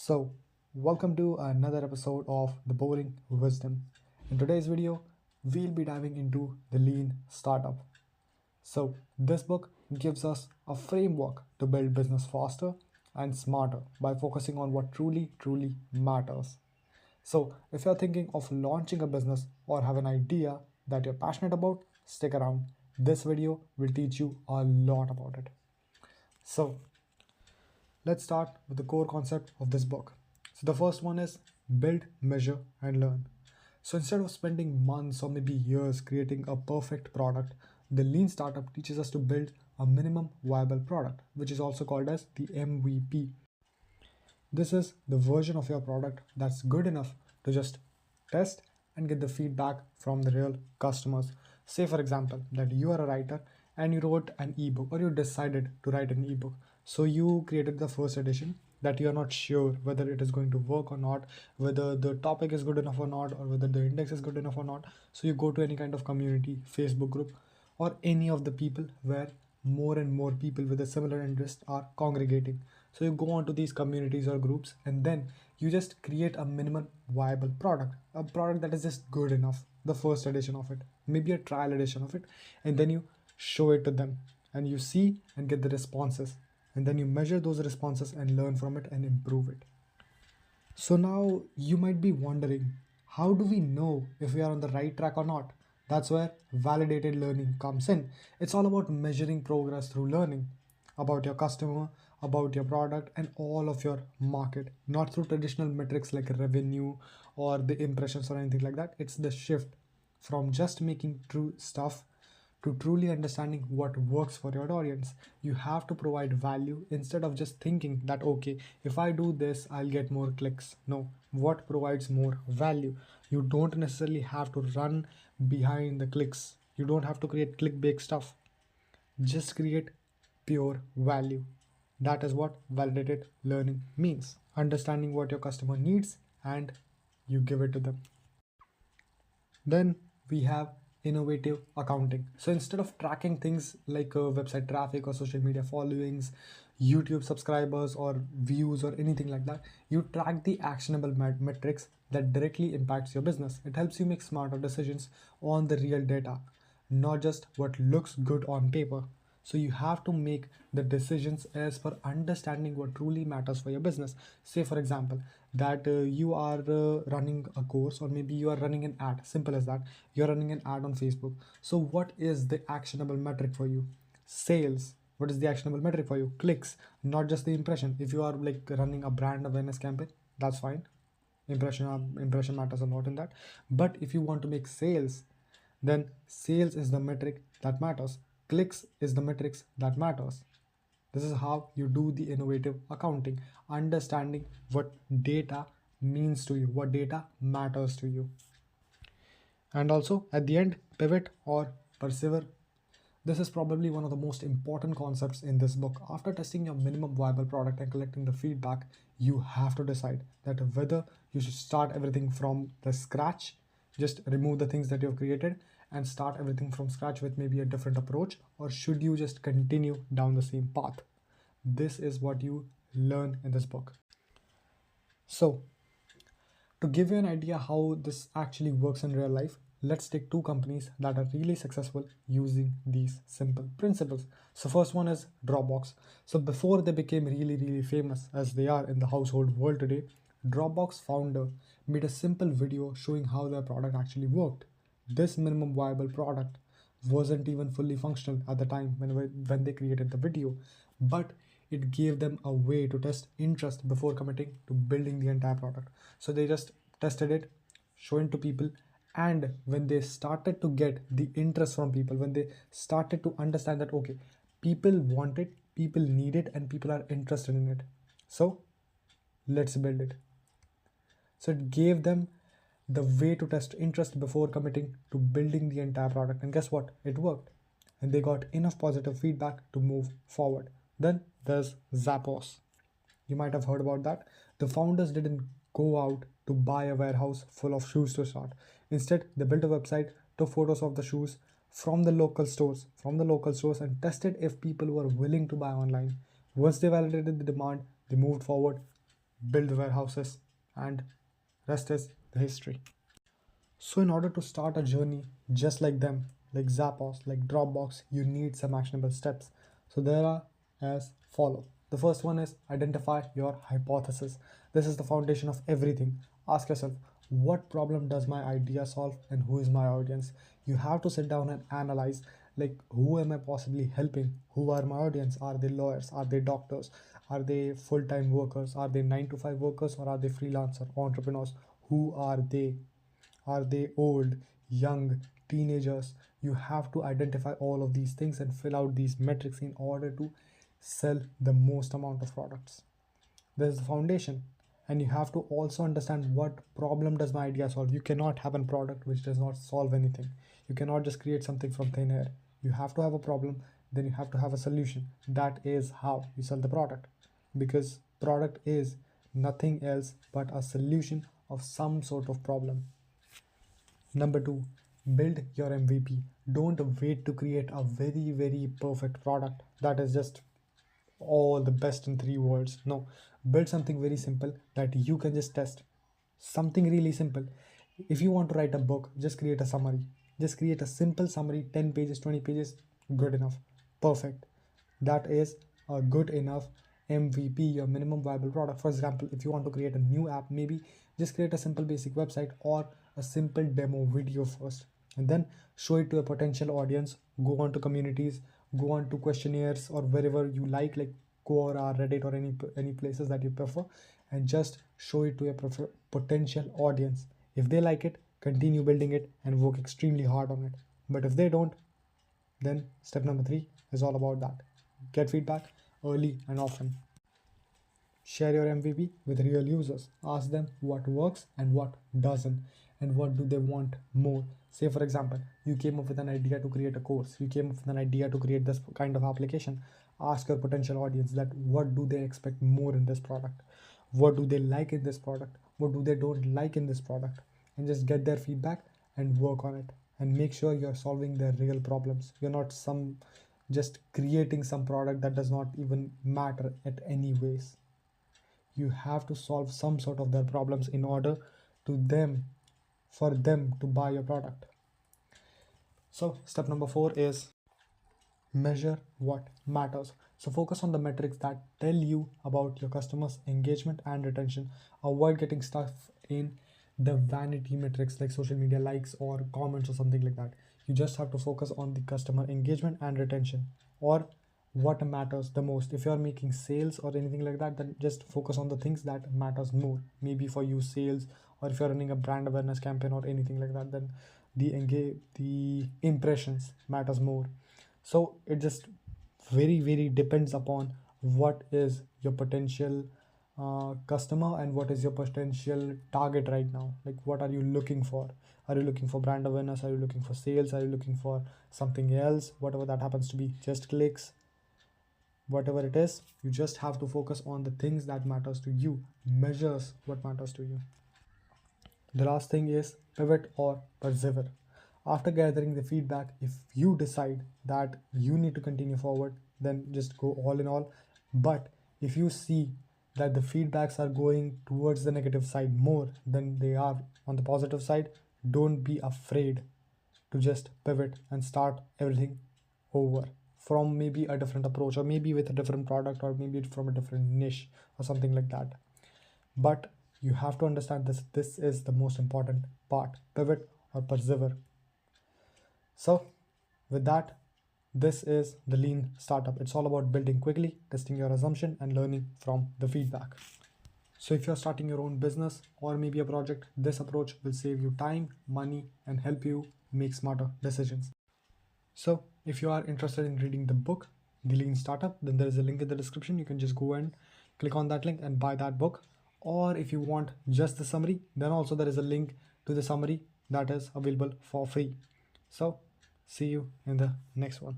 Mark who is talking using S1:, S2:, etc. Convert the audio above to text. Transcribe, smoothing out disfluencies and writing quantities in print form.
S1: So, welcome to another episode of The Boring Wisdom. In today's video, we'll be diving into the lean startup. So, this book gives us a framework to build business faster and smarter by focusing on what truly matters. So, if you're thinking of launching a business or have an idea that you're passionate about, stick around. This video will teach you a lot about it. So, let's start with the core concept of this book. So, the first one is build, measure, and learn. So, instead of spending months or maybe years creating a perfect product, the lean startup teaches us to build a minimum viable product, which is also called as the MVP. This is the version of your product that's good enough to just test and get the feedback from the real customers. Say, for example, that you are a writer and you wrote an ebook or you decided to write an ebook. So you created the first edition that you are not sure whether it is going to work or not, whether the topic is good enough or not, or whether the index is good enough or not. So you go to any kind of community, Facebook group, or any of the people where more and more people with a similar interest are congregating. So you go onto these communities or groups and then you just create a minimum viable product, a product that is just good enough, the first edition of it, maybe a trial edition of it, and then you show it to them and you see and get the responses. And then you measure those responses and learn from it and improve it. So now you might be wondering, how do we know if we are on the right track or not? That's where validated learning comes in. It's all about measuring progress through learning about your customer, about your product, and all of your market, not through traditional metrics like revenue or the impressions or anything like that. It's the shift from just making true stuff to truly understanding what works for your audience. You have to provide value instead of just thinking that, okay, if I do this, I'll get more clicks. No, what provides more value? You don't necessarily have to run behind the clicks. You don't have to create clickbait stuff. Just create pure value. That is what validated learning means. Understanding what your customer needs and you give it to them. Then we have innovative accounting. So instead of tracking things like website traffic or social media followings, YouTube subscribers or views or anything like that, you track the actionable metrics that directly impacts your business. It helps you make smarter decisions on the real data, not just what looks good on paper. So you have to make the decisions as per understanding what truly matters for your business. Say, for example, that you are running a course or maybe you are running an ad. Simple as that. You're running an ad on Facebook. So what is the actionable metric for you? Sales. What is the actionable metric for you? Clicks, not just the impression. If you are like running a brand awareness campaign, that's fine. Impression matters a lot in that. But if you want to make sales, then sales is the metric that matters. Clicks is the metrics that matters. This is how you do the innovative accounting, understanding what data means to you, what data matters to you. And also at the end, pivot or persevere. This is probably one of the most important concepts in this book. After testing your minimum viable product and collecting the feedback, you have to decide that whether you should start everything from the scratch, just remove the things that you've created and start everything from scratch with maybe a different approach, or should you just continue down the same path. This is what you learn in this book. So, to give you an idea how this actually works in real life, let's take two companies that are really successful using these simple principles. So first one is Dropbox. So before they became really famous as they are in the household world today, Dropbox founder made a simple video showing how their product actually worked. This minimum viable product wasn't even fully functional at the time when they created the video, but it gave them a way to test interest before committing to building the entire product. So they just tested it, showing to people, and when they started to get the interest from people, when they started to understand that okay, people want it, people need it, and people are interested in it, so let's build it. So it gave them the way to test interest before committing to building the entire product. And guess what? It worked. And they got enough positive feedback to move forward. Then there's Zappos. You might have heard about that. The founders didn't go out to buy a warehouse full of shoes to start. Instead, they built a website, took photos of the shoes from the local stores and tested if people were willing to buy online. Once they validated the demand, they moved forward, build the warehouses, and rest is the history. So in order to start a journey just like them, like Zappos, like Dropbox, you need some actionable steps. So there are as follow. The first one is identify your hypothesis. This is the foundation of everything. Ask yourself, what problem does my idea solve and who is my audience? You have to sit down and analyze, like, who am I possibly helping? Who are my audience? Are they lawyers? Are they doctors? Are they full-time workers? Are they 9 to 5 workers, or are they freelancer entrepreneurs? Who are they? Are they old, young, teenagers? You have to identify all of these things and fill out these metrics in order to sell the most amount of products. There's the foundation. And you have to also understand, what problem does my idea solve? You cannot have a product which does not solve anything. You cannot just create something from thin air. You have to have a problem, then you have to have a solution. That is how you sell the product, because product is nothing else but a solution of some sort of problem. Number two, build your MVP. Don't wait to create a very perfect product that is just all the best in three words. No, build something very simple that you can just test. Something really simple. If you want to write a book, just create a summary. Just create a simple summary, 10 pages, 20 pages, good enough. Perfect. That is a good enough MVP, your minimum viable product. For example, if you want to create a new app, maybe just create a simple basic website or a simple demo video first, and then show it to a potential audience. Go on to communities, go on to questionnaires or wherever you like Quora or Reddit or any places that you prefer, and just show it to a potential audience. If they like it, continue building it and work extremely hard on it. But if they don't, then step number 3 is all about that. Get feedback early and often. Share your MVP with real users. Ask them what works and what doesn't, and what do they want more. Say, for example, you came up with an idea to create a course, you came up with an idea to create this kind of application. Ask your potential audience that what do they expect more in this product, what do they like in this product, what do they don't like in this product, and just get their feedback and work on it, and make sure you're solving their real problems. You're not just creating some product that does not even matter at any ways. You have to solve some sort of their problems in order to them for them to buy your product. So step number 4 is measure what matters. So focus on the metrics that tell you about your customers' engagement and retention. Avoid getting stuck in the vanity metrics like social media likes or comments or something like that. You just have to focus on the customer engagement and retention, or what matters the most. If you're making sales or anything like that, then just focus on the things that matters more. Maybe for you sales, or if you're running a brand awareness campaign or anything like that, then the impressions matters more. So it just very depends upon what is your potential customer and what is your potential target right now. Like, what are you looking for? Are you looking for brand awareness? Are you looking for sales? Are you looking for something else? Whatever that happens to be, just clicks, whatever it is, you just have to focus on the things that matters to you. Measures what matters to you. The last thing is pivot or persevere. After gathering the feedback, if you decide that you need to continue forward, then just go all in all. But if you see that the feedbacks are going towards the negative side more than they are on the positive side, don't be afraid to just pivot and start everything over from maybe a different approach, or maybe with a different product, or maybe from a different niche or something like that. But you have to understand this is the most important part: pivot or persevere. So with that, this is the lean startup. It's all about building quickly, testing your assumption, and learning from the feedback. So if you're starting your own business or maybe a project, this approach will save you time, money, and help you make smarter decisions. So if you are interested in reading the book, The Lean Startup, then there is a link in the description. You can just go and click on that link and buy that book. Or if you want just the summary, then also there is a link to the summary that is available for free. So see you in the next one.